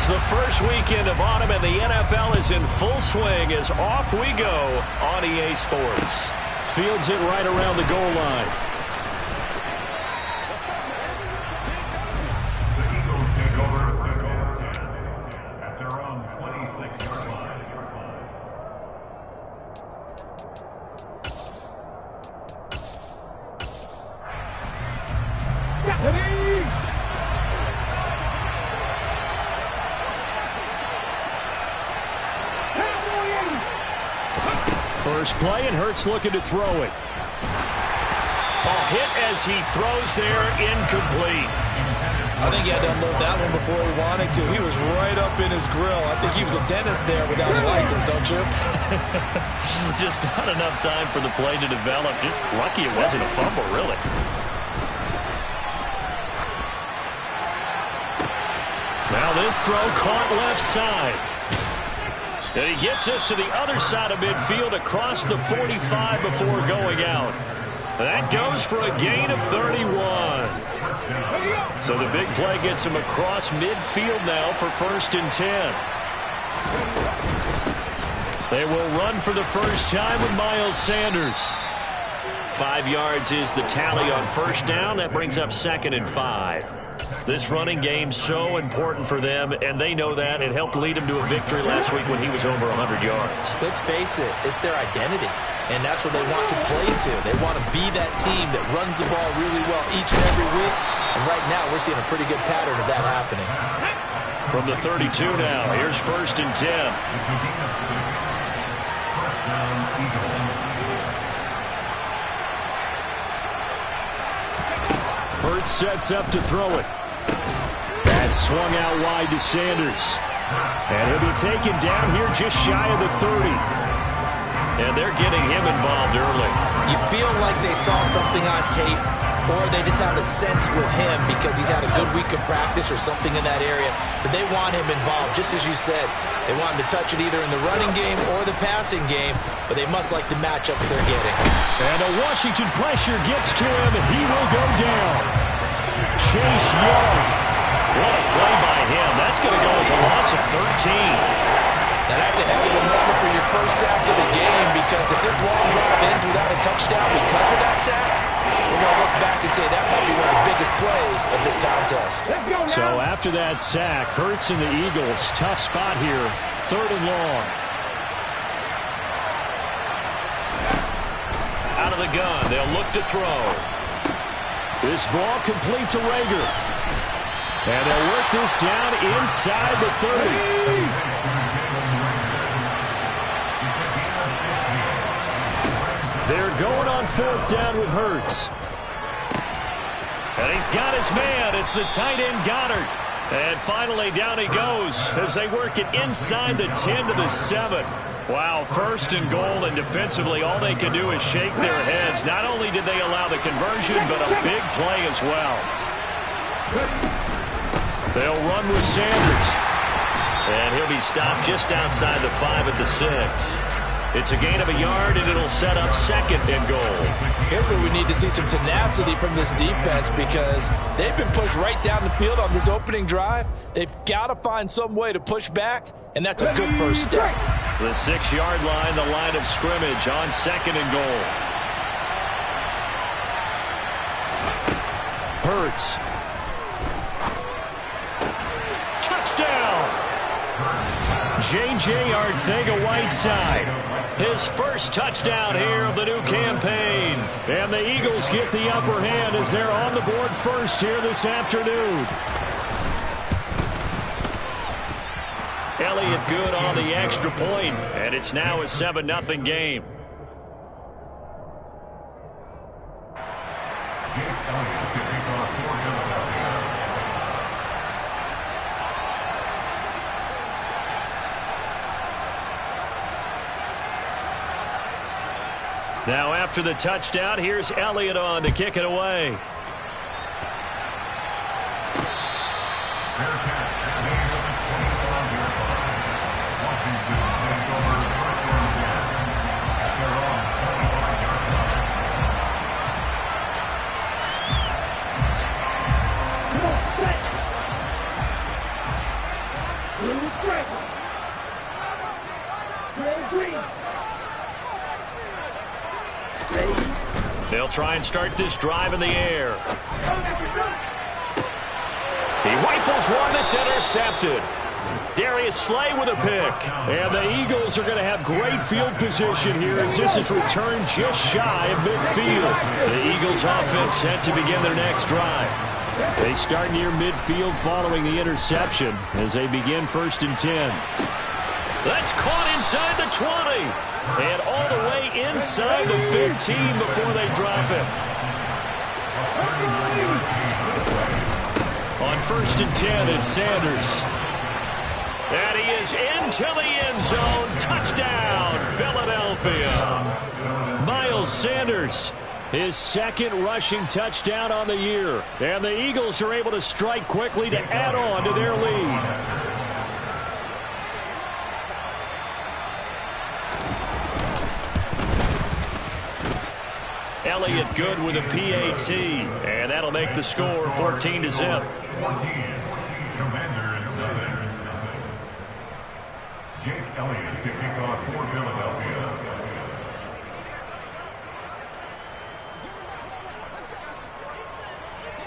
The first weekend of autumn and the NFL is in full swing as off we go on EA Sports. Fields it right around the goal line. The Eagles take over at their own 26-yard line. First play, and Hurts looking to throw it. Ball hit as he throws there, incomplete. I think he had to unload that one before he wanted to. He was right up in his grill. I think he was a dentist there without a license, don't you? Just not enough time for the play to develop. Just lucky it wasn't a fumble, really. Now this throw caught left side. And he gets us to the other side of midfield across the 45 before going out. That goes for a gain of 31. So the big play gets him across midfield now for 1st and 10. They will run for the first time with Miles Sanders. 5 yards is the tally on first down. That brings up 2nd and 5. This running game so important for them, and they know that. It helped lead him to a victory last week when he was over 100 yards. Let's face it, it's their identity, and that's what they want to play to. They want to be that team that runs the ball really well each and every week, and right now we're seeing a pretty good pattern of that happening. From the 32 now, here's 1st and 10. Hurts sets up to throw it. That's swung out wide to Sanders. And he'll be taken down here just shy of the 30. And they're getting him involved early. You feel like they saw something on tape, or they just have a sense with him because he's had a good week of practice or something in that area, that they want him involved, just as you said. They want him to touch it either in the running game or the passing game, but they must like the matchups they're getting. And a Washington pressure gets to him, and he will go down. Chase Young. What a play by him. That's going to go as a loss of 13. Now that's a heck of a moment for your first sack of the game, because if this long drive ends without a touchdown because of that sack, we're going to look back and say that might be one of the biggest plays of this contest. So after that sack, Hurts and the Eagles, tough spot here, 3rd and long. Out of the gun, they'll look to throw. This ball complete to Rager. And they'll work this down inside the 30. They're going on 4th down with Hurts. And he's got his man. It's the tight end Goddard. And finally down he goes as they work it inside the 10 to the 7. Wow, 1st and goal, and defensively all they can do is shake their heads. Not only did they allow the conversion, but a big play as well. They'll run with Sanders. And he'll be stopped just outside the 5 at the 6. It's a gain of a yard, and it'll set up 2nd and goal. Here's where we need to see some tenacity from this defense, because they've been pushed right down the field on this opening drive. They've got to find some way to push back, and that's a good first step. The 6-yard line, the line of scrimmage on 2nd and goal. Hurts. Touchdown! J.J. Arcega-Whiteside. His first touchdown here of the new campaign. And the Eagles get the upper hand as they're on the board first here this afternoon. Elliott good on the extra point, and it's now a 7-0 game. Now after the touchdown, here's Elliott on to kick it away. They'll try and start this drive in the air. He rifles one that's intercepted. Darius Slay with a pick. And the Eagles are going to have great field position here as this is returned just shy of midfield. The Eagles offense set to begin their next drive. They start near midfield following the interception as they begin 1st and 10. That's caught inside the 20. And all the way inside the 15 before they drop it. On 1st and 10, it's Sanders. And he is into the end zone. Touchdown, Philadelphia. Miles Sanders, his 2nd rushing touchdown on the year. And the Eagles are able to strike quickly to add on to their lead. Elliott good with a PAT, and that'll make the score 14-0. Commanders, Jake Elliott to kick off for Philadelphia.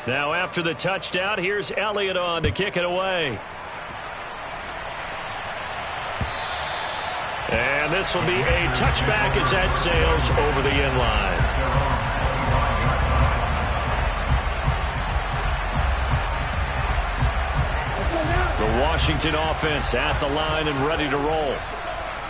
Now after the touchdown, here's Elliott on to kick it away. And this will be a touchback as that sails over the end line. The Washington offense at the line and ready to roll.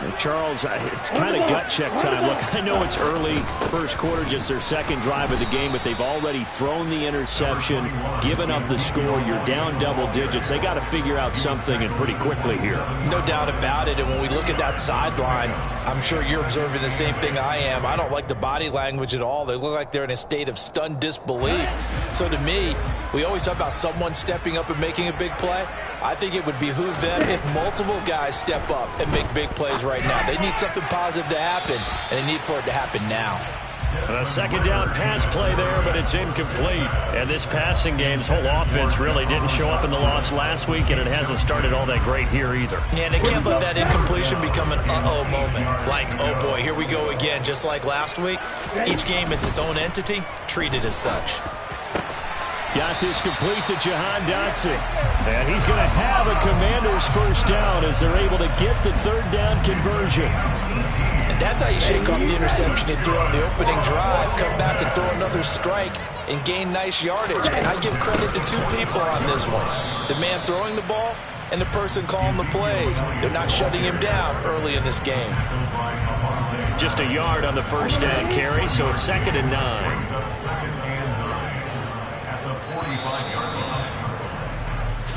And Charles, it's kind of gut check time. Look, I know it's early, 1st quarter, just their 2nd drive of the game, but they've already thrown the interception, given up the score. You're down double digits. They got to figure out something, and pretty quickly here. No doubt about it. And when we look at that sideline, I'm sure you're observing the same thing I am. I don't like the body language at all. They look like they're in a state of stunned disbelief. So to me, we always talk about someone stepping up and making a big play. I think it would behoove them if multiple guys step up and make big plays right now. They need something positive to happen, and they need for it to happen now. A 2nd down pass play there, but it's incomplete. And this passing game's whole offense really didn't show up in the loss last week, and it hasn't started all that great here either. Yeah, and they can't let that incompletion become an uh-oh moment. Like, oh boy, here we go again, just like last week. Each game is its own entity, treated as such. Got this complete to Jahan Dotson. And he's going to have a Commanders 1st down as they're able to get the 3rd down conversion. And that's how you shake off the interception you threw on the opening drive. Come back and throw another strike and gain nice yardage. And I give credit to 2 people on this one. The man throwing the ball and the person calling the plays. They're not shutting him down early in this game. Just a yard on the 1st down carry, so it's 2nd and 9.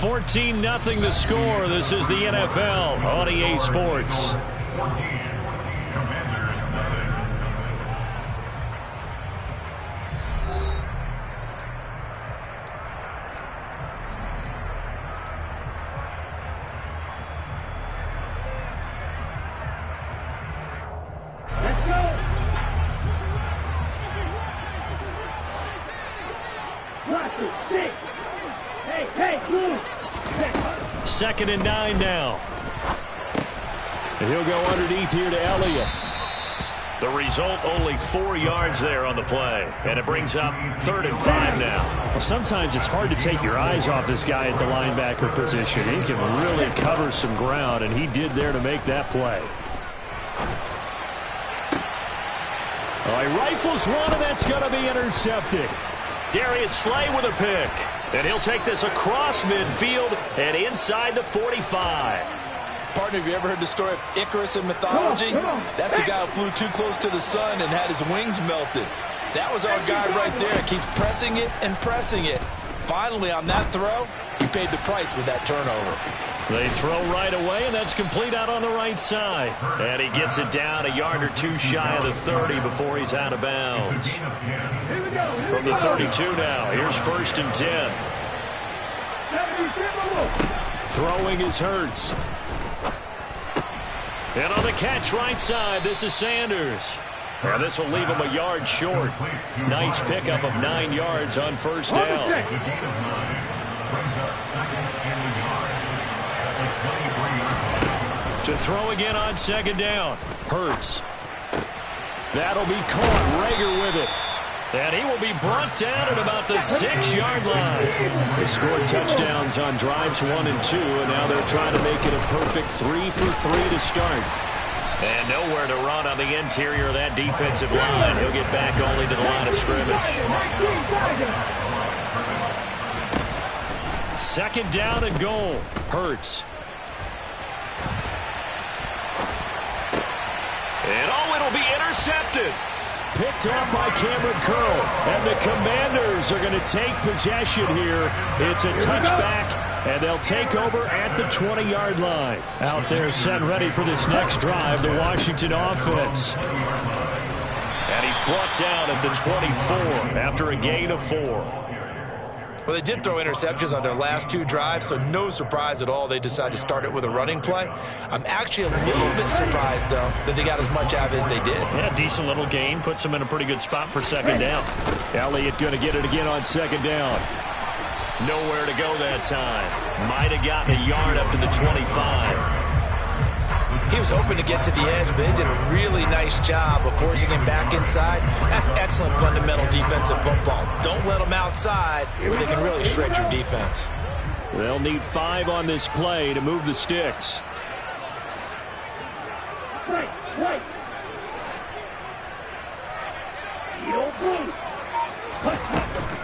14-0 the score. This is the NFL on EA Sports. Let's go. Watch it. 6. Hey, blue. 2nd and 9 now. And he'll go underneath here to Elliott. The result, only 4 yards there on the play. And it brings up 3rd and 5 now. Well, sometimes it's hard to take your eyes off this guy at the linebacker position. He can really cover some ground, and he did there to make that play. Oh, he rifles one, and that's going to be intercepted. Darius Slay with a pick. And he'll take this across midfield and inside the 45. Partner, have you ever heard the story of Icarus in mythology? That's the guy who flew too close to the sun and had his wings melted. That was our guy right there. Keeps pressing it and pressing it. Finally, on that throw, he paid the price with that turnover. They throw right away, and that's complete out on the right side. And he gets it down a yard or 2 shy of the 30 before he's out of bounds. From the 32 now, here's 1st and 10. Throwing is Hurts. And on the catch right side, this is Sanders. And this will leave him a yard short. Nice pickup of 9 yards on 1st down. To throw again on second down. Hurts. That'll be caught. Rager with it. And he will be brought down at about the 6-yard line. They scored touchdowns on drives 1 and 2, and now they're trying to make it a perfect 3 for 3 to start. And nowhere to run on the interior of that defensive line. He'll get back only to the line of scrimmage. Second down and goal. Hurts. And it'll be intercepted. Picked up by Cameron Curl. And the Commanders are going to take possession here. It's a touchback, and they'll take over at the 20-yard line. Out there set ready for this next drive, the Washington offense. And he's brought down at the 24 after a gain of 4. Well, they did throw interceptions on their last 2 drives, so no surprise at all they decided to start it with a running play. I'm actually a little bit surprised, though, that they got as much out of it as they did. Yeah, decent little gain. Puts them in a pretty good spot for second down. Elliott going to get it again on second down. Nowhere to go that time. Might have gotten a yard up to the 25. He was hoping to get to the edge, but they did a really nice job of forcing him back inside. That's excellent fundamental defensive football. Don't let them outside where they can really shred your defense. They'll need 5 on this play to move the sticks. Right.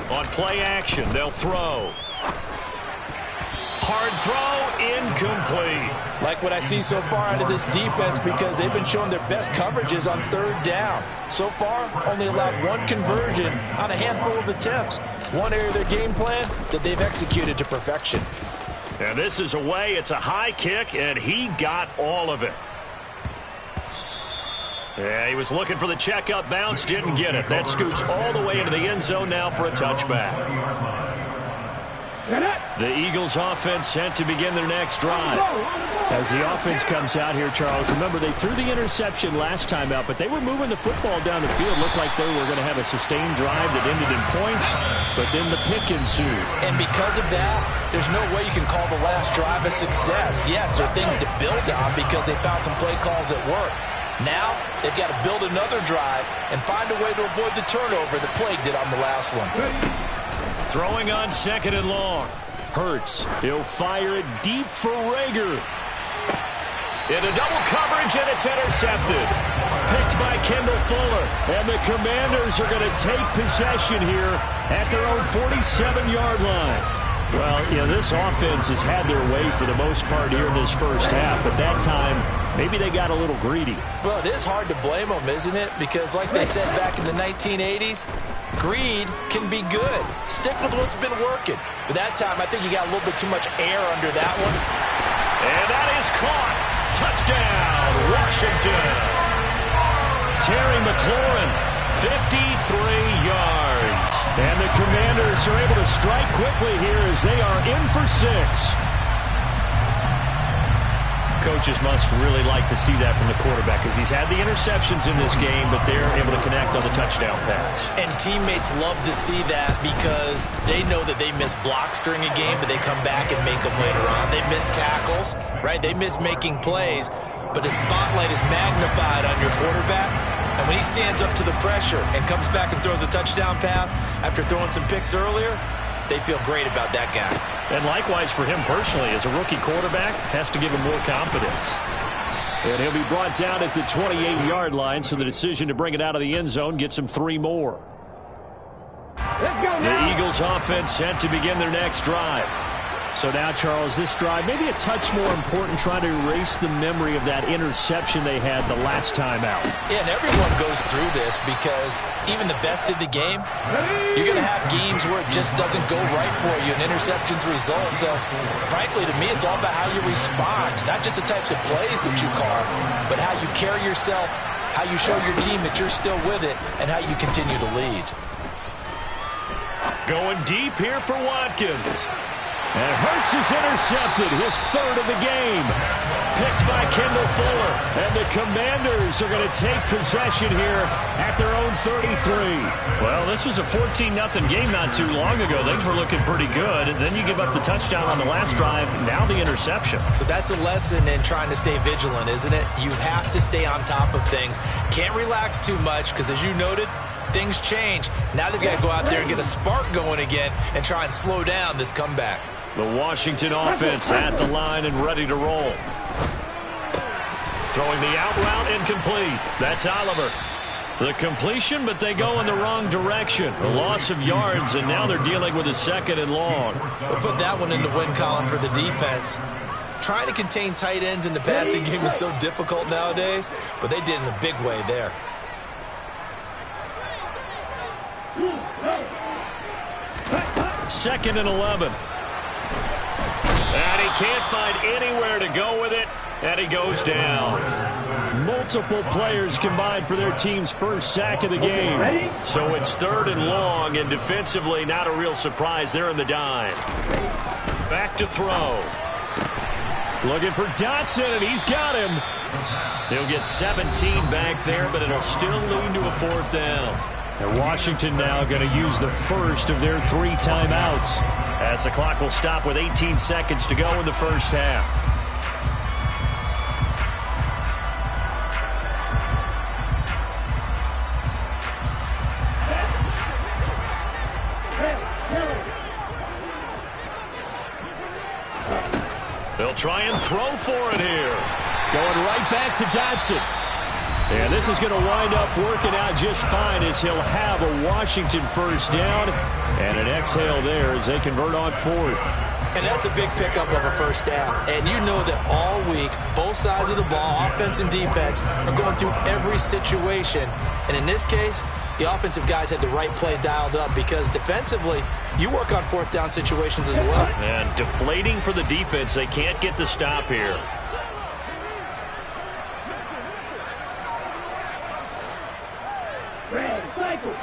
On play action, they'll throw. Hard throw, incomplete. Like what I see so far out of this defense, because they've been showing their best coverages on third down. So far, only allowed 1 conversion on a handful of attempts. One area of their game plan that they've executed to perfection. And this is away. It's a high kick, and he got all of it. Yeah, he was looking for the checkup bounce, didn't get it. That scoots all the way into the end zone now for a touchback. The Eagles offense sent to begin their next drive. As the offense comes out here, Charles, remember they threw the interception last time out, but they were moving the football down the field. Looked like they were going to have a sustained drive that ended in points, but then the pick ensued. And because of that, there's no way you can call the last drive a success. Yes, there are things to build on because they found some play calls that work. Now, they've got to build another drive and find a way to avoid the turnover that Plague did on the last one. Throwing on second and long. Hurts. He'll fire it deep for Rager. Into double coverage, and it's intercepted. Picked by Kendall Fuller. And the Commanders are going to take possession here at their own 47-yard line. Well, this offense has had their way for the most part here in this first half, but that time, maybe they got a little greedy. Well, it is hard to blame them, isn't it? Because like they said back in the 1980s, greed can be good. Stick with what's been working. But that time, I think you got a little bit too much air under that one. And that is caught. Touchdown, Washington. Terry McLaurin, 53 yards. And the Commanders are able to strike quickly here as they are in for 6. Coaches must really like to see that from the quarterback because he's had the interceptions in this game, but they're able to connect on the touchdown pass. And teammates love to see that because they know that they miss blocks during a game, but they come back and make them later on. They miss tackles, right? They miss making plays, but the spotlight is magnified on your quarterback. And when he stands up to the pressure and comes back and throws a touchdown pass after throwing some picks earlier, they feel great about that guy. And likewise for him personally, as a rookie quarterback, has to give him more confidence. And he'll be brought down at the 28-yard line, so the decision to bring it out of the end zone gets him 3 more. The Eagles offense set to begin their next drive. So now, Charles, this drive maybe a touch more important, trying to erase the memory of that interception they had the last time out. Yeah, and everyone goes through this because even the best in the game, you're going to have games where it just doesn't go right for you, and interceptions result. So, frankly, to me, it's all about how you respond, not just the types of plays that you call, but how you carry yourself, how you show your team that you're still with it, and how you continue to lead. Going deep here for Watkins. And Hurts is intercepted, his 3rd of the game. picked by Kendall Fuller. And the Commanders are going to take possession here at their own 33. Well, this was a 14-0 game not too long ago. Things were looking pretty good. And then you give up the touchdown on the last drive. Now the interception. So that's a lesson in trying to stay vigilant, isn't it? You have to stay on top of things. Can't relax too much because, as you noted, things change. Now they've got to go out there and get a spark going again and try and slow down this comeback. The Washington offense at the line and ready to roll. Throwing the out route incomplete. That's Oliver. The completion, but they go in the wrong direction. A loss of yards, and now they're dealing with a 2nd and long. We'll put that one in the win column for the defense. Trying to contain tight ends in the passing game is so difficult nowadays, but they did in a big way there. Second and 11. And he can't find anywhere to go with it, and he goes down. Multiple players combined for their team's first sack of the game. So it's 3rd and long, and defensively not a real surprise there in the dime. Back to throw. Looking for Dotson, and he's got him. He'll get 17 back there, but it'll still lead to a 4th down. And Washington now going to use the first of their 3 timeouts, as the clock will stop with 18 seconds to go in the first half. They'll try and throw for it here. Going right back to Dotson. And this is going to wind up working out just fine as he'll have a Washington first down. And an exhale there as they convert on 4th. And that's a big pickup of a first down. And you know that all week, both sides of the ball, offense and defense, are going through every situation. And in this case, the offensive guys had the right play dialed up because defensively, you work on 4th down situations as well. And deflating for the defense. They can't get the stop here. Red cycle.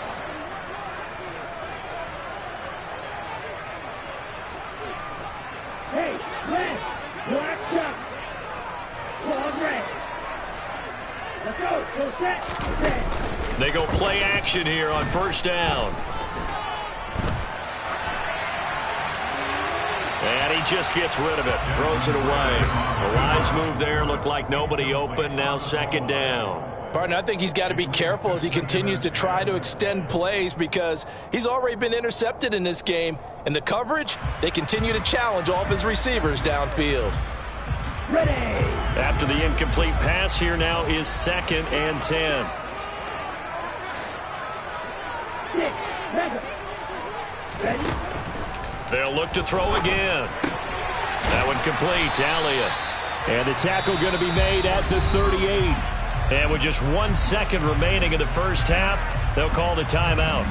Hey, red, black chuck. Long red. Let's go. Go set. Set. They go play action here on first down. And he just gets rid of it. Throws it away. A wise move there. Looked like nobody open. Now 2nd down. Partner, I think he's got to be careful as he continues to try to extend plays because he's already been intercepted in this game. And the coverage, they continue to challenge all of his receivers downfield. Ready. After the incomplete pass, here now is 2nd and 10. 6, 7. Ready. They'll look to throw again. That one complete. Elliott. And the tackle going to be made at the 38. And with just 1 second remaining in the first half, they'll call the timeout.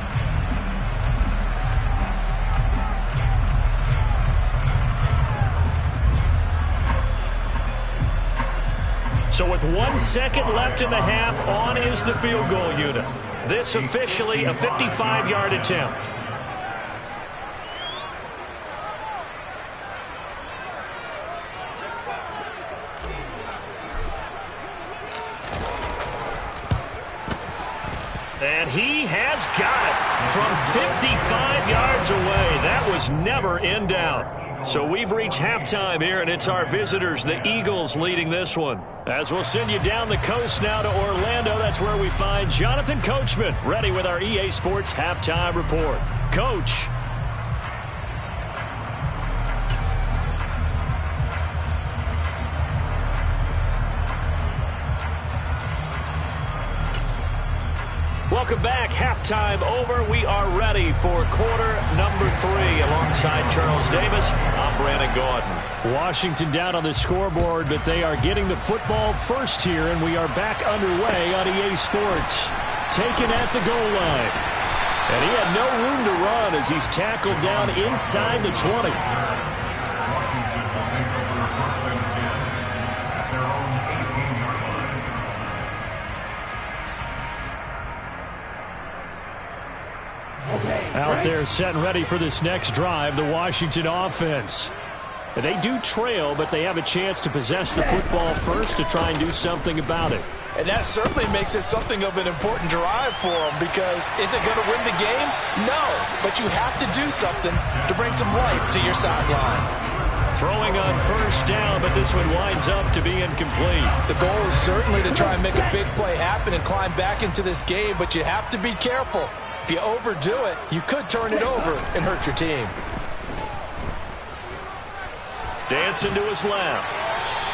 So with 1 second left in the half, on is the field goal unit. This officially a 55-yard attempt. And he has got it from 55 yards away. That was never in doubt. So we've reached halftime here, and it's our visitors, the Eagles, leading this one. As we'll send you down the coast now to Orlando, that's where we find Jonathan Coachman, ready with our EA Sports Halftime Report. Coach. Welcome back. Halftime over. We are ready for quarter number 3. Alongside Charles Davis, I'm Brandon Gaudin. Washington down on the scoreboard, but they are getting the football first here, and we are back underway on EA Sports. Taken at the goal line. And he had no room to run as he's tackled down inside the 20. Out there set and ready for this next drive, the Washington offense. They do trail, but they have a chance to possess the football first to try and do something about it. And that certainly makes it something of an important drive for them, because is it going to win the game? No, but you have to do something to bring some life to your sideline. Throwing on first down, but this one winds up to be incomplete. The goal is certainly to try and make a big play happen and climb back into this game, but you have to be careful. If you overdo it, you could turn it over and hurt your team. Dancing to his left.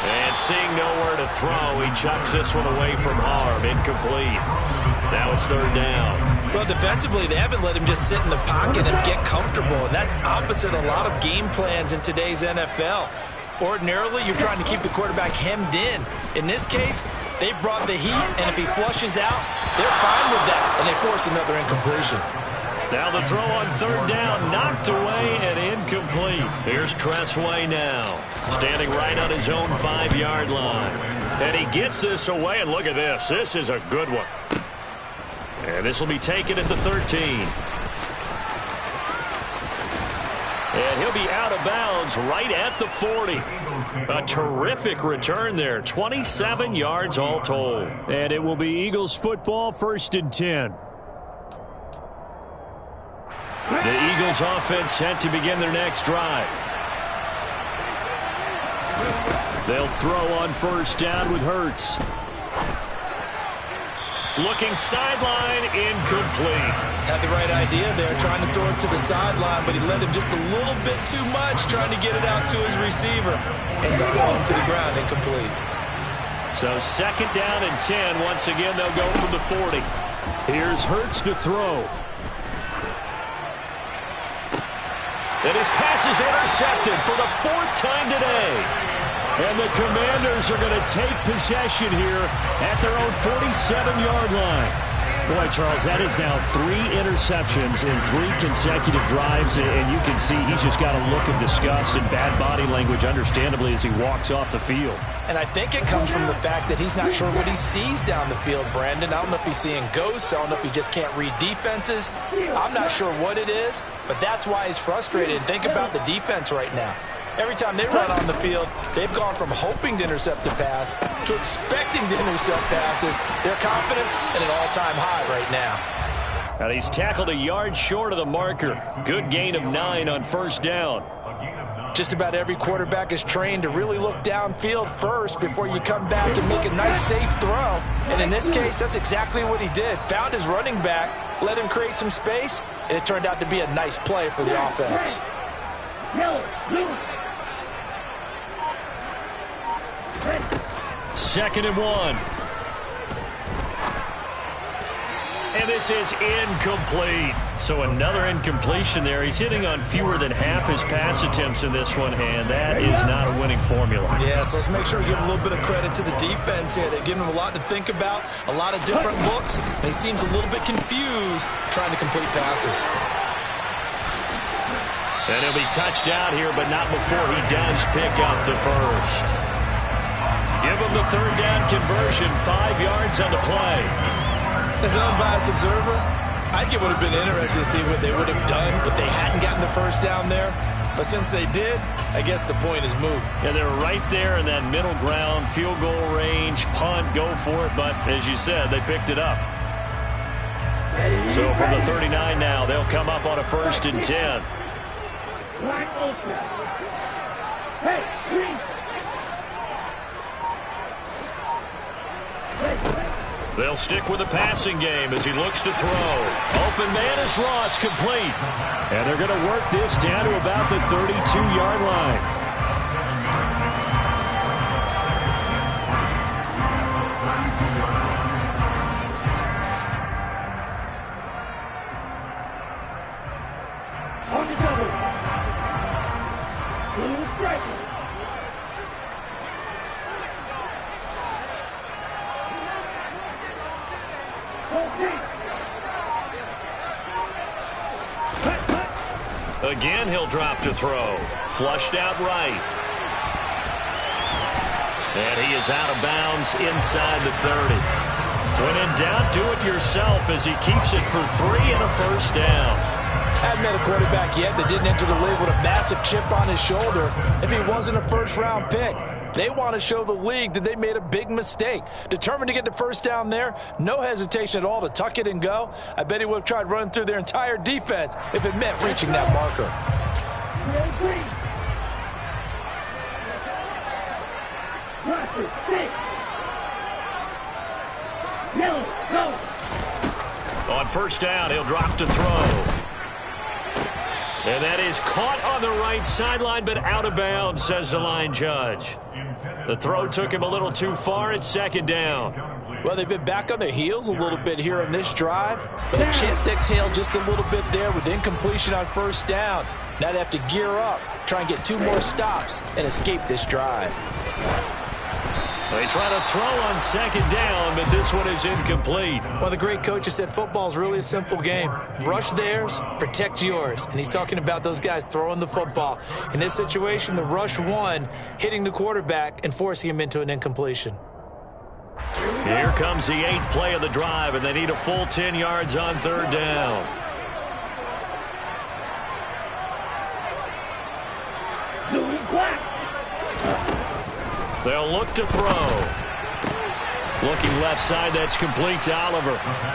And seeing nowhere to throw, he chucks this one away from harm. Incomplete. Now it's third down. Well, defensively, they haven't let him just sit in the pocket and get comfortable, and that's opposite a lot of game plans in today's NFL. Ordinarily, you're trying to keep the quarterback hemmed in. In this case, they brought the heat, and if he flushes out, they're fine with that, and they force another incompletion. Now the throw on third down, knocked away and incomplete. Here's Tressway now, standing right on his own 5-yard line. And he gets this away, and look at this. This is a good one. And this will be taken at the 13. And he'll be out of bounds right at the 40. A terrific return there, 27 yards all told. And it will be Eagles football, 1st and 10. The Eagles offense set to begin their next drive. They'll throw on first down with Hurts. Looking sideline, incomplete. Had the right idea there, trying to throw it to the sideline, but he let him just a little bit too much, trying to get it out to his receiver. Ends up falling to the ground, incomplete. So 2nd down and 10. Once again, they'll go from the 40. Here's Hurts to throw. And his pass is intercepted for the 4th time today. And the Commanders are going to take possession here at their own 47-yard line. Boy, Charles, that is now 3 interceptions in 3 consecutive drives, and you can see he's just got a look of disgust and bad body language, understandably, as he walks off the field. And I think it comes from the fact that he's not sure what he sees down the field, Brandon. I don't know if he's seeing ghosts. I don't know if he just can't read defenses. I'm not sure what it is, but that's why he's frustrated. Think about the defense right now. Every time they run on the field, they've gone from hoping to intercept the pass to expecting to intercept passes. Their confidence at an all-time high right now. And he's tackled a yard short of the marker. Good gain of 9 on first down. Just about every quarterback is trained to really look downfield first before you come back and make a nice, safe throw. And in this case, that's exactly what he did. Found his running back, let him create some space, and it turned out to be a nice play for the offense. 2nd and 1. And this is incomplete. So another incompletion there. He's hitting on fewer than half his pass attempts in this one, and that is not a winning formula. Yeah, so let's make sure we give a little bit of credit to the defense here. They've given him a lot to think about, a lot of different looks, and he seems a little bit confused trying to complete passes. And he'll be touched out here, but not before he does pick up the first. Give him the 3rd down conversion, 5 yards on the play. As an unbiased observer, I think it would have been interesting to see what they would have done if they hadn't gotten the first down there. But since they did, I guess the point is moot. Yeah, they're right there in that middle ground, field goal range, punt, go for it. But as you said, they picked it up. So from the 39 now, they'll come up on a 1st and 10. They'll stick with the passing game as he looks to throw. Open man is lost, complete. And they're going to work this down to about the 32-yard line. On the double. Blue strike. Again, he'll drop to throw. Flushed out right. And he is out of bounds inside the 30. When in doubt, do it yourself as he keeps it for 3 and a first down. Haven't met a quarterback yet that didn't enter the league with a massive chip on his shoulder if he wasn't a first-round pick. They want to show the league that they made a big mistake. Determined to get the first down there, no hesitation at all to tuck it and go. I bet he would have tried running through their entire defense if it meant reaching that marker. On first down, he'll drop to throw. And that is caught on the right sideline, but out of bounds, says the line judge. The throw took him a little too far. It's second down. Well, they've been back on their heels a little bit here on this drive, but a chance to exhale just a little bit there with incompletion on first down. Now they have to gear up, try and get 2 more stops, and escape this drive. They try to throw on second down, but this one is incomplete. Well, the great coach has said football is really a simple game. Rush theirs, protect yours. And he's talking about those guys throwing the football. In this situation, the rush won, hitting the quarterback and forcing him into an incompletion. Here comes the 8th play of the drive, and they need a full 10 yards on third down. They'll look to throw. Looking left side, that's complete to Oliver.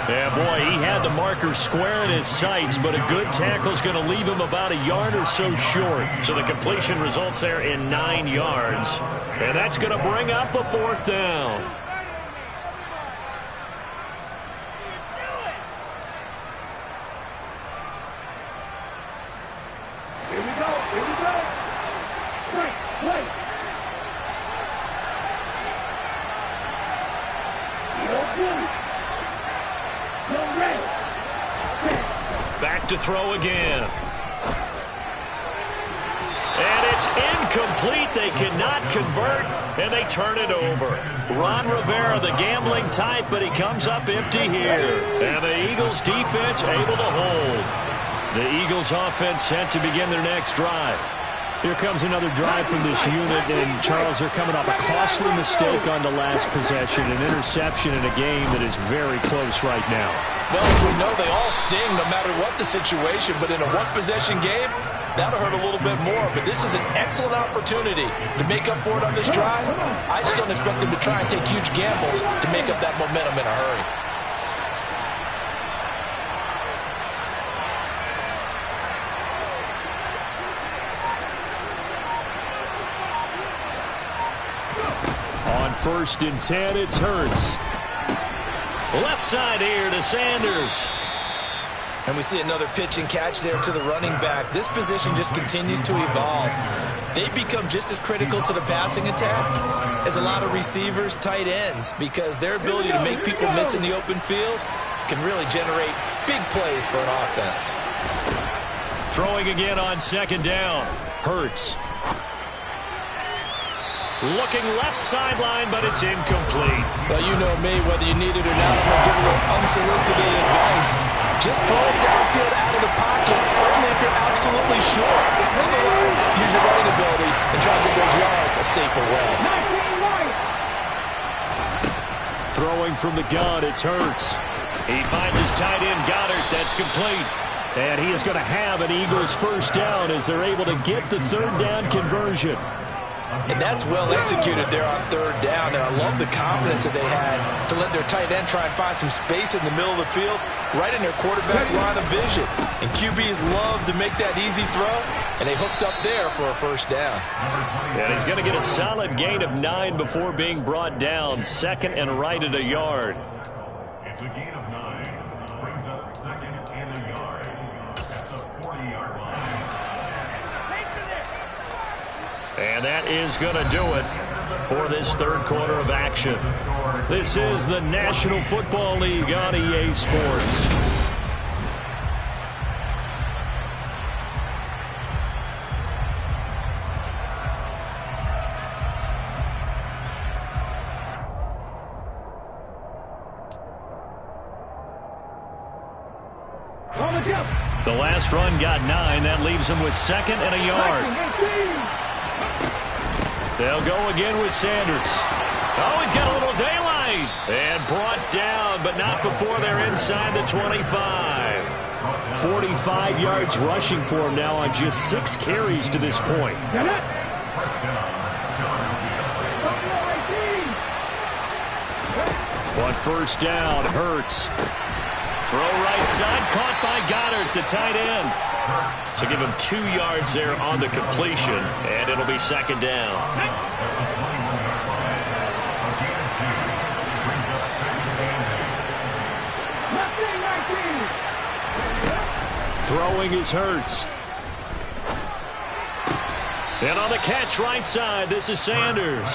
Yeah, boy, he had the marker square in his sights, but a good tackle is going to leave him about a yard or so short. So the completion results there in 9 yards. And that's going to bring up a 4th down. Here we go. Right. Back to throw again. And it's incomplete. They cannot convert, and they turn it over. Ron Rivera, the gambling type, but he comes up empty here. And the Eagles defense able to hold. The Eagles offense set to begin their next drive. Here comes another drive from this unit, and Charles, they're coming off a costly mistake on the last possession, an interception in a game that is very close right now. Well, as we know, they all sting no matter what the situation, but in a one-possession game, that'll hurt a little bit more. But this is an excellent opportunity to make up for it on this drive. I just don't expect them to try and take huge gambles to make up that momentum in a hurry. On 1st and 10, it's Hurts. Left side here to Sanders. And we see another pitch and catch there to the running back. This position just continues to evolve. They become just as critical to the passing attack as a lot of receivers, tight ends, because their ability to make people miss in the open field can really generate big plays for an offense. Throwing again on second down. Hurts. Looking left sideline, but it's incomplete. Well, you know me, whether you need it or not, I'm going to give a little unsolicited advice. Just throw it downfield out of the pocket, only if you're absolutely sure. Otherwise, use your running ability and try to get those yards a safer way. Throwing from the gun, it's Hurts. He finds his tight end, Goddard. That's complete. And he is going to have an Eagles first down as they're able to get the third down conversion. And that's well executed there on third down. And I love the confidence that they had to let their tight end try and find some space in the middle of the field, right in their quarterback's line of vision. And QBs love to make that easy throw, and they hooked up there for a first down. And he's going to get a solid gain of 9 before being brought down. 2nd and right at a yard. It's a gain of 9. Brings up 2nd and a yard at the 40-yard line. And that is going to do it for this third quarter of action. This is the National Football League on EA Sports. The last run got 9. That leaves them with 2nd and a yard. They'll go again with Sanders. Oh, he's got a little daylight. And brought down, but not before they're inside the 25. 45 yards rushing for him now on just 6 carries to this point. On first down, Hurts. Throw right side, caught by Goddard, the tight end. So give him 2 yards there on the completion, and it'll be second down. Throwing is Hurts. And on the catch right side, this is Sanders.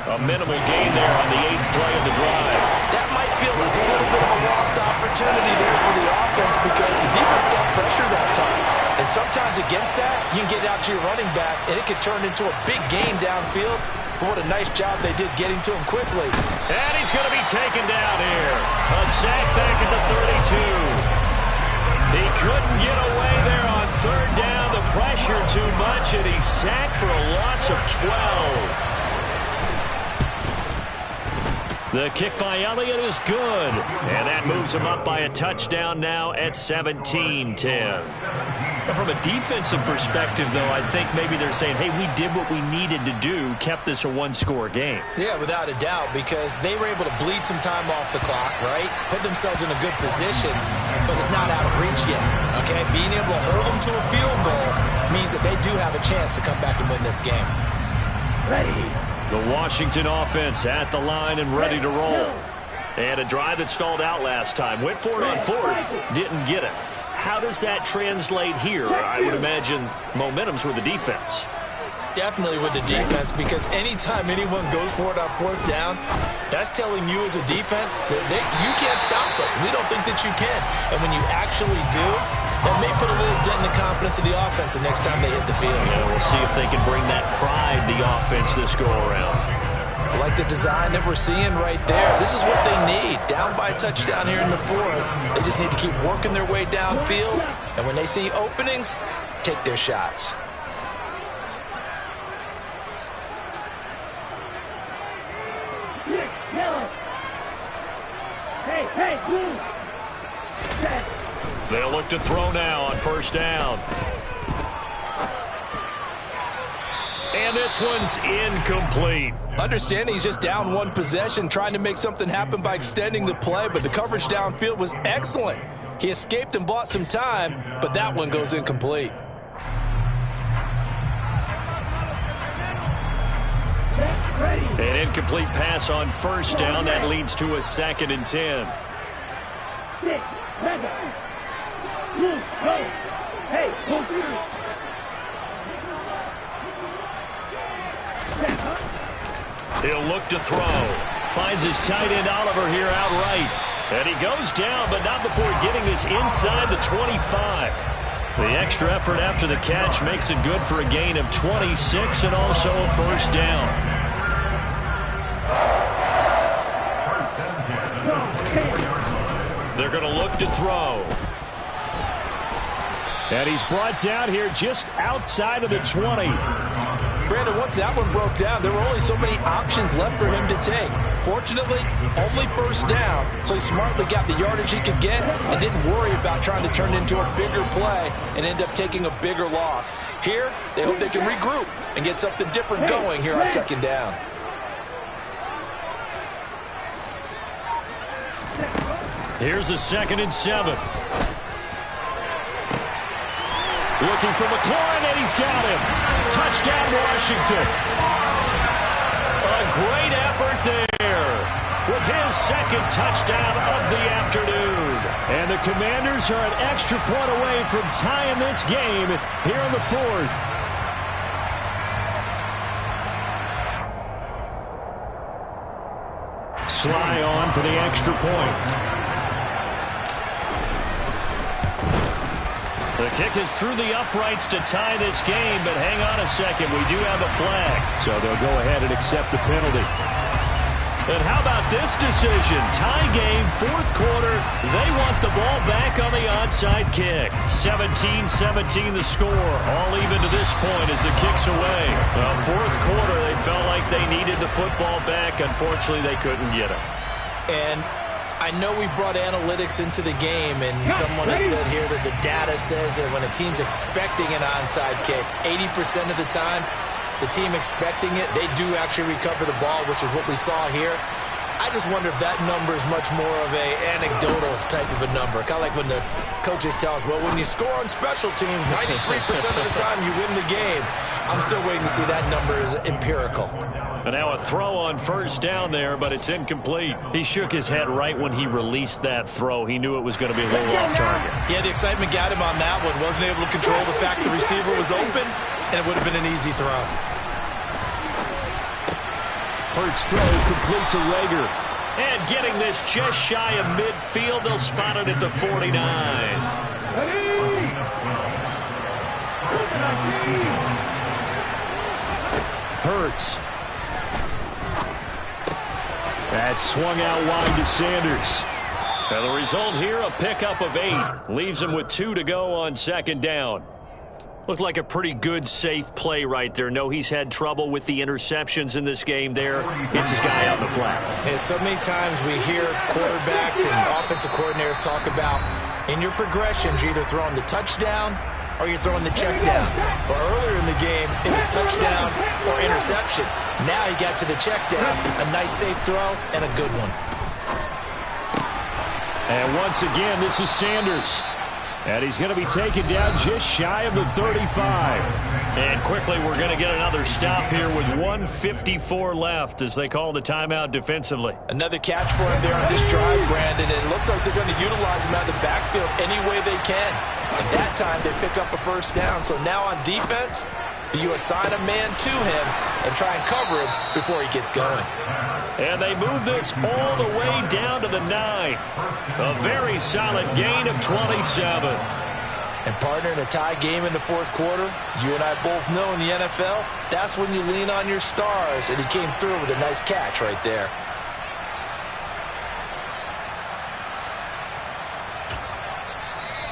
A minimal gain there on the 8th play of the drive. That might feel like a little bit of a lost opportunity there for the offense because the defense felt pressure that time. And sometimes against that, you can get out to your running back, and it could turn into a big gain downfield. But what a nice job they did getting to him quickly. And he's going to be taken down here. A sack back at the 32. He couldn't get away there on third down. The pressure too much, and he's sacked for a loss of 12. The kick by Elliott is good, and that moves him up by a touchdown now at 17-10. From a defensive perspective, though, I think maybe they're saying, hey, we did what we needed to do, kept this a one-score game. Yeah, without a doubt, because they were able to bleed some time off the clock, right? Put themselves in a good position, but it's not out of reach yet, okay? Being able to hold them to a field goal means that they do have a chance to come back and win this game. Ready. The Washington offense at the line and ready to roll. And a drive that stalled out last time. Went for it on fourth, didn't get it. How does that translate here? I would imagine momentum's with the defense. Definitely with the defense, because anytime anyone goes for it on fourth down, that's telling you as a defense that you can't stop us. We don't think that you can. And when you actually do, that may put a little dent in the confidence of the offense the next time they hit the field. Yeah, we'll see if they can bring that pride, the offense, this go-around. Like the design that we're seeing right there. This is what they need. Down by a touchdown here in the fourth. They just need to keep working their way downfield. And when they see openings, take their shots. Hey, blue. They'll look to throw now on first down. And this one's incomplete. Understanding he's just down one possession, trying to make something happen by extending the play, but the coverage downfield was excellent. He escaped and bought some time, but that one goes incomplete. An incomplete pass on first down. That leads to a 2nd and 10. Hey, He'll look to throw. Finds his tight end Oliver here outright. And he goes down, but not before getting us inside the 25. The extra effort after the catch makes it good for a gain of 26 and also a first down. They're going to look to throw. And he's brought down here just outside of the 20. Brandon, once that one broke down, there were only so many options left for him to take. Fortunately, only first down, so he smartly got the yardage he could get and didn't worry about trying to turn it into a bigger play and end up taking a bigger loss. Here, they hope they can regroup and get something different going here on second down. Here's a 2nd and 7. Looking for McLaurin, and he's got him. Touchdown, Washington. A great effort there with his 2nd touchdown of the afternoon. And the Commanders are an extra point away from tying this game here in the 4th. Sly on for the extra point. The kick is through the uprights to tie this game, but hang on a second. We do have a flag. So they'll go ahead and accept the penalty. And how about this decision? Tie game, 4th quarter. They want the ball back on the onside kick. 17-17 the score. All even to this point as the kick's away. 4th quarter, they felt like they needed the football back. Unfortunately, they couldn't get it. And I know we brought analytics into the game, and someone has said here that the data says that when a team's expecting an onside kick, 80% of the time, the team expecting it, they do actually recover the ball, which is what we saw here. I just wonder if that number is much more of a anecdotal type of a number. Kind of like when the coaches tell us, well, when you score on special teams, 93% of the time you win the game. I'm still waiting to see that number is empirical. And now a throw on first down there, but it's incomplete. He shook his head right when he released that throw. He knew it was going to be a little off target. Yeah, the excitement got him on that one. Wasn't able to control the fact the receiver was open, and it would have been an easy throw. Hurts throw complete to Rager. And getting this just shy of midfield, they'll spot it at the 49. Hurts. That swung out wide to Sanders. And the result here, a pickup of 8. Leaves him with 2 to go on second down. Looked like a pretty good, safe play right there. No, he's had trouble with the interceptions in this game there. Gets his guy out the flat. And so many times we hear quarterbacks and offensive coordinators talk about in your progressions, you're either throwing the touchdown or you're throwing the check down. But earlier in the game, it was touchdown or interception. Now he got to the check down, a nice safe throw, and a good one. And once again, this is Sanders. And he's going to be taken down just shy of the 35. And quickly, we're going to get another stop here with 1:54 left as they call the timeout defensively. Another catch for him there on this drive, Brandon. And it looks like they're going to utilize him out of the backfield any way they can. And that time, they pick up a first down. So now on defense, you assign a man to him and try and cover him before he gets going. And they move this all the way down to the 9. A very solid gain of 27. And partner, in a tie game in the fourth quarter, you and I both know in the NFL, that's when you lean on your stars. And he came through with a nice catch right there.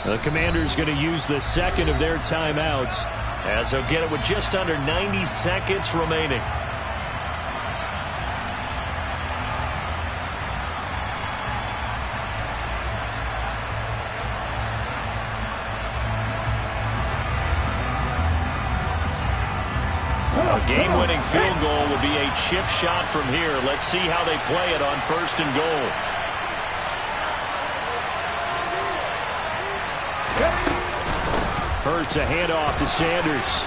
The Commanders going to use the second of their timeouts as they'll get it with just under 90 seconds remaining. A game-winning field goal would be a chip shot from here. Let's see how they play it on first and goal. Hurts a handoff to Sanders.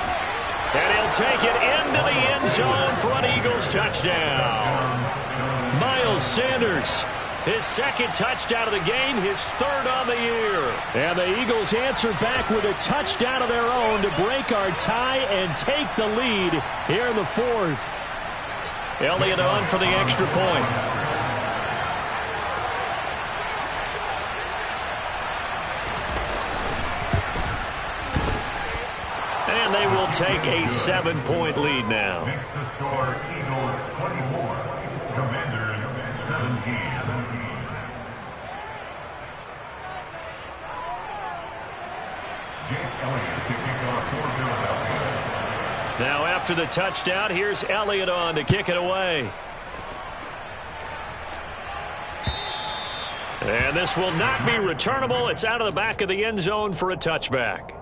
And he'll take it into the end zone for an Eagles touchdown. Miles Sanders, his second touchdown of the game, his third on the year. And the Eagles answer back with a touchdown of their own to break our tie and take the lead here in the fourth. Elliott on for the extra point. And they will take a 7-point lead now. Makes the score Eagles 24, Commanders 17. Jake Elliott to kick off for Philadelphia. Now after the touchdown, here's Elliott on to kick it away. And this will not be returnable. It's out of the back of the end zone for a touchback.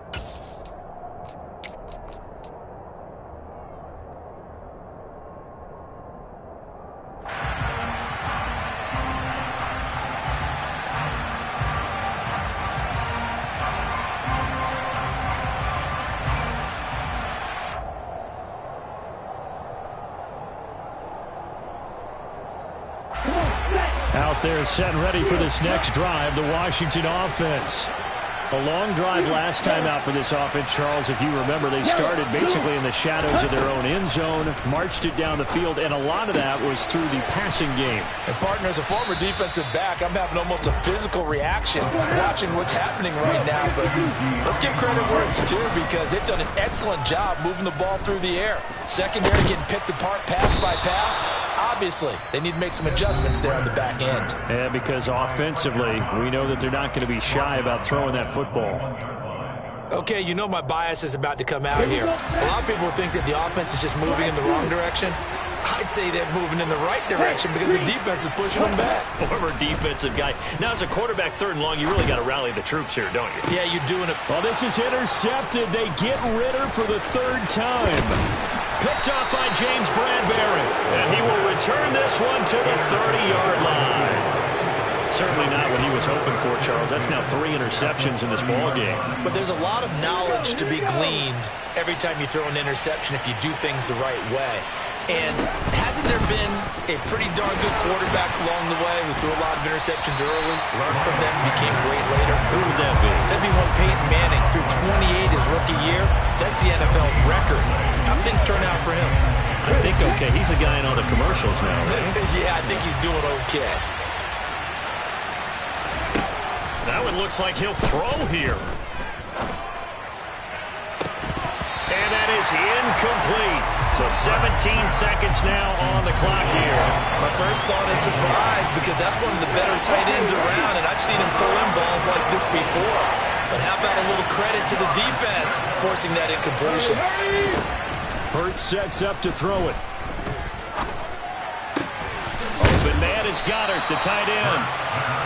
Out there set and ready for this next drive, the Washington offense. A long drive last time out for this offense, Charles. If you remember, they started basically in the shadows of their own end zone, marched it down the field, and a lot of that was through the passing game. And partner, as a former defensive back, I'm having almost a physical reaction watching what's happening right now. But let's give credit where it's due because they've done an excellent job moving the ball through the air. Secondary getting picked apart pass by pass. Obviously, they need to make some adjustments there on the back end. Yeah, because offensively, we know that they're not going to be shy about throwing that football. Okay, you know my bias is about to come out here. A lot of people think that the offense is just moving in the wrong direction. I'd say they're moving in the right direction because the defense is pushing them back. Former defensive guy. Now, as a quarterback, 3rd and long, you really got to rally the troops here, don't you? Yeah, you're doing it. Well, this is intercepted. They get Ritter for the 3rd time. Picked off by James Bradbury. And he will return this one to the 30-yard line. Certainly not what he was hoping for, Charles. That's now 3 interceptions in this ball game. But there's a lot of knowledge to be gleaned every time you throw an interception if you do things the right way. And hasn't there been a pretty darn good quarterback along the way who threw a lot of interceptions early, learned from them, became great later? Who would that be? That'd be one Peyton Manning. Threw 28 his rookie year. That's the NFL record. How things turn out for him? I think okay. He's a guy in all the commercials now, right? Yeah, I think he's doing okay. That one looks like he'll throw here. And that is incomplete. So 17 seconds now on the clock here. My first thought is surprise because that's one of the better tight ends around, and I've seen him pull in balls like this before. But how about a little credit to the defense forcing that incompletion? Hurts sets up to throw it. Open man is Goddard, the tight end.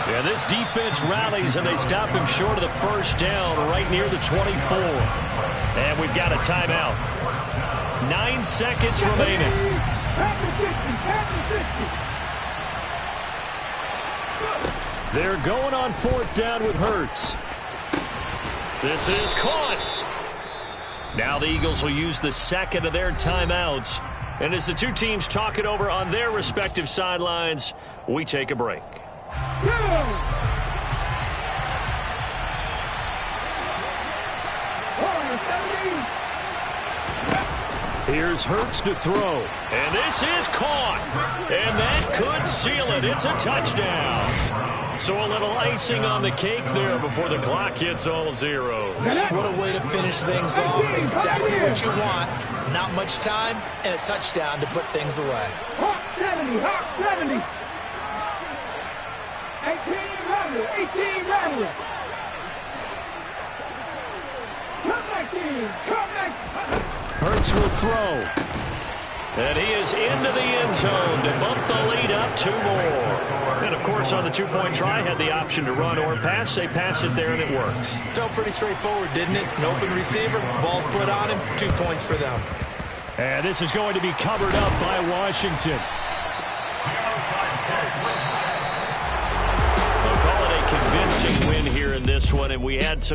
Yeah, this defense rallies, and they stop him short of the 1st down right near the 24. And we've got a timeout. 9 seconds remaining. They're going on 4th down with Hurts. This is caught. Now the Eagles will use the 2nd of their timeouts. And as the two teams talk it over on their respective sidelines, we take a break. Here's Hurts to throw. And this is caught. And that could seal it. It's a touchdown. So a little icing on the cake there before the clock hits all zeros. What a way to finish things off. Exactly what you want. Not much time and a touchdown to put things away. Hawk 70, Hawk 70. 18 Rattler, 18 Rattler. Come back in, come back. Hurts will throw. And he is into the end zone to bump the lead up 2 more. And, of course, on the 2-point try, had the option to run or pass. They pass it there, and it works. Felt pretty straightforward, didn't it? An open receiver, ball's put on him, 2 points for them. And this is going to be covered up by Washington. They'll call it a convincing win here in this one, and we had some